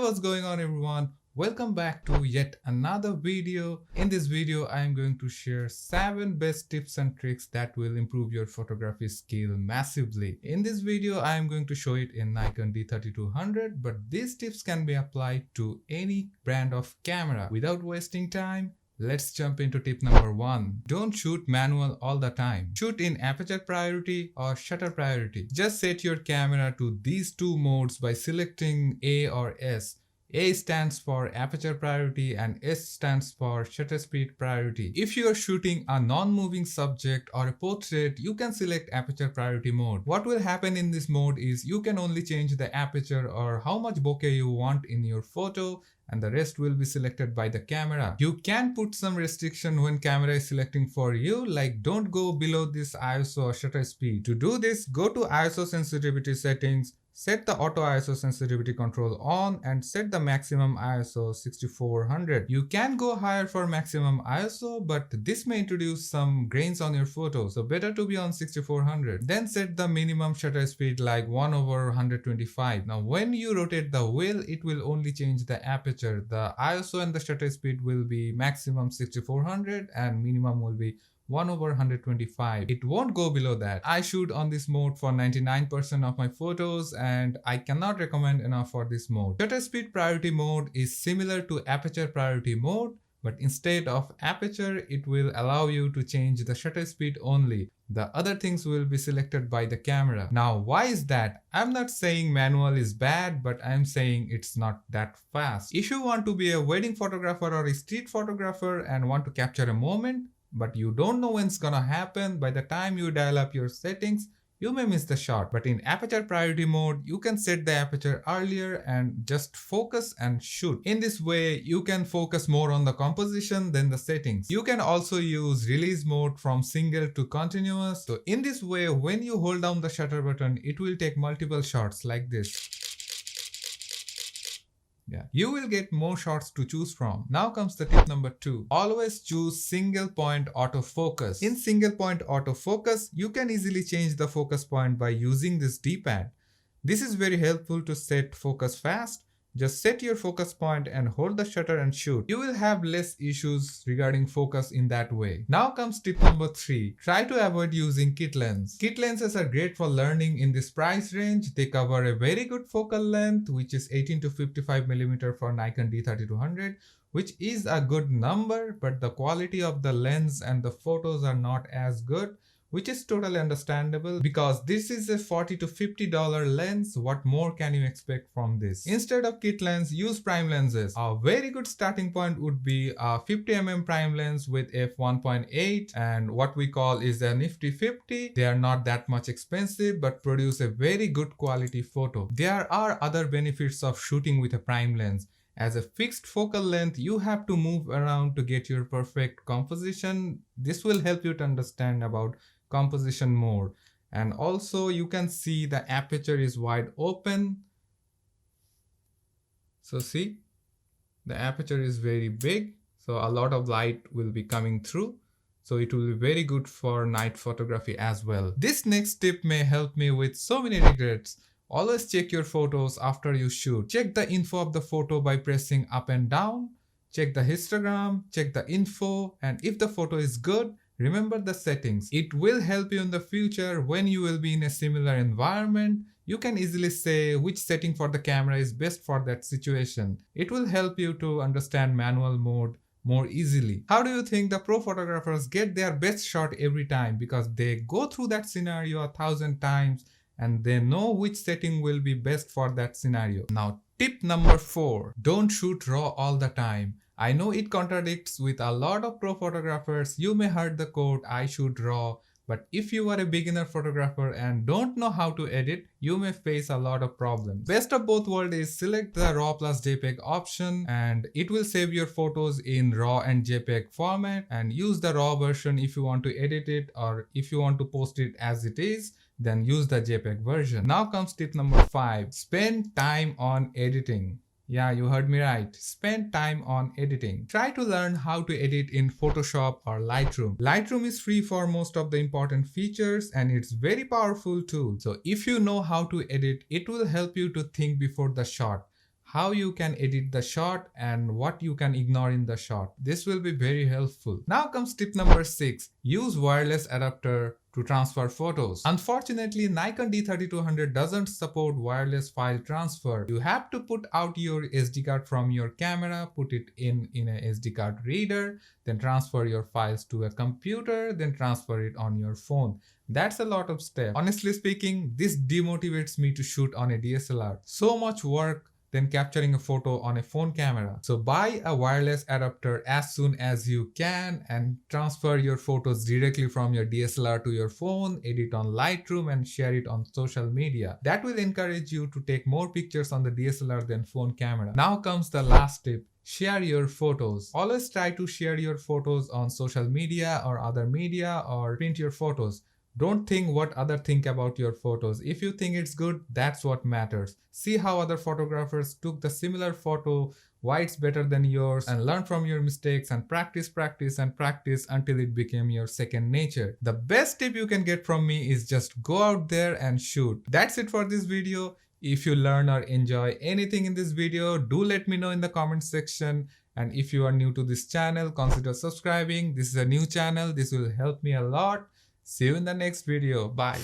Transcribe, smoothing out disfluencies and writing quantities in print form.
what's going on everyone? Welcome back to yet another video. In this video, I am going to share 7 best tips and tricks that will improve your photography skill massively. In this video, I am going to show it in Nikon D3200, but these tips can be applied to any brand of camera. Without wasting time, let's jump into tip number 1. Don't shoot manual all the time. Shoot in Aperture Priority or Shutter Priority. Just set your camera to these two modes by selecting A or S. A stands for Aperture Priority and S stands for Shutter Speed Priority. If you are shooting a non-moving subject or a portrait, you can select Aperture Priority mode. What will happen in this mode is you can only change the aperture or how much bokeh you want in your photo, and the rest will be selected by the camera. You can put some restriction when camera is selecting for you, like don't go below this ISO or shutter speed. To do this, go to ISO sensitivity settings, set the auto ISO sensitivity control on and set the maximum ISO 6400. You can go higher for maximum ISO, but this may introduce some grains on your photo, so better to be on 6400. Then set the minimum shutter speed like 1/125. Now when you rotate the wheel, it will only change the aperture. The ISO and the shutter speed will be maximum 6400 and minimum will be 1/125. It won't go below that. I shoot on this mode for 99% of my photos and I cannot recommend enough for this mode. Shutter speed priority mode is similar to aperture priority mode, but instead of aperture, it will allow you to change the shutter speed only. The other things will be selected by the camera. Now, why is that? I'm not saying manual is bad, but I'm saying it's not that fast. If you want to be a wedding photographer or a street photographer and want to capture a moment, but you don't know when it's gonna happen, by the time you dial up your settings, you may miss the shot. But in aperture priority mode, you can set the aperture earlier and just focus and shoot. In this way, you can focus more on the composition than the settings. You can also use release mode from single to continuous. So in this way, when you hold down the shutter button, it will take multiple shots like this. Yeah, you will get more shots to choose from. Now comes the tip number 2. Always choose single point autofocus. In single point autofocus, you can easily change the focus point by using this D-pad. This is very helpful to set focus fast. Just set your focus point and hold the shutter and shoot. You will have less issues regarding focus in that way. Now comes tip number 3. Try to avoid using kit lens. Kit lenses are great for learning in this price range. They cover a very good focal length, which is 18 to 55mm for Nikon D3200, which is a good number, but the quality of the lens and the photos are not as good, which is totally understandable because this is a $40 to $50 lens. What more can you expect from this? Instead of kit lens, use prime lenses. A very good starting point would be a 50mm prime lens with f1.8 and what we call is a nifty 50. They are not that much expensive but produce a very good quality photo. There are other benefits of shooting with a prime lens. As a fixed focal length, you have to move around to get your perfect composition. This will help you to understand about composition more, and also you can see the aperture is wide open. So see, the aperture is very big, so a lot of light will be coming through, so it will be very good for night photography as well. This next tip may help me with so many regrets. Always check your photos after you shoot. Check the info of the photo by pressing up and down. Check the histogram, check the info, and if the photo is good, remember the settings. It will help you in the future when you will be in a similar environment. You can easily say which setting for the camera is best for that situation. It will help you to understand manual mode more easily. How do you think the pro photographers get their best shot every time? Because they go through that scenario 1,000 times and they know which setting will be best for that scenario. Now, tip number 4. Don't shoot raw all the time. I know it contradicts with a lot of pro photographers. You may heard the quote, I shoot raw, but if you are a beginner photographer and don't know how to edit, you may face a lot of problems. Best of both worlds is select the RAW plus JPEG option and it will save your photos in RAW and JPEG format, and use the RAW version if you want to edit it, or if you want to post it as it is, then use the JPEG version. Now comes tip number 5. Spend time on editing. Yeah, you heard me right. Spend time on editing. Try to learn how to edit in Photoshop or Lightroom. Lightroom is free for most of the important features and it's very powerful tool. So if you know how to edit, it will help you to think before the shot. how you can edit the shot and what you can ignore in the shot. This will be very helpful. Now comes tip number 6. Use wireless adapter to transfer photos. Unfortunately, Nikon D3200 doesn't support wireless file transfer. You have to put out your SD card from your camera, put it in a SD card reader, then transfer your files to a computer, then transfer it on your phone. That's a lot of steps. Honestly speaking, this demotivates me to shoot on a DSLR. So much work than capturing a photo on a phone camera. So buy a wireless adapter as soon as you can and transfer your photos directly from your DSLR to your phone, edit on Lightroom and share it on social media. That will encourage you to take more pictures on the DSLR than phone camera. Now comes the last tip. Share your photos. Always try to share your photos on social media or other media or print your photos. Don't think what others think about your photos. If you think it's good, that's what matters. See how other photographers took the similar photo, why it's better than yours, and learn from your mistakes and practice until it became your second nature. The best tip you can get from me is just go out there and shoot. That's it for this video. If you learn or enjoy anything in this video, do let me know in the comment section. And if you are new to this channel, consider subscribing. This is a new channel. This will help me a lot. See you in the next video. Bye.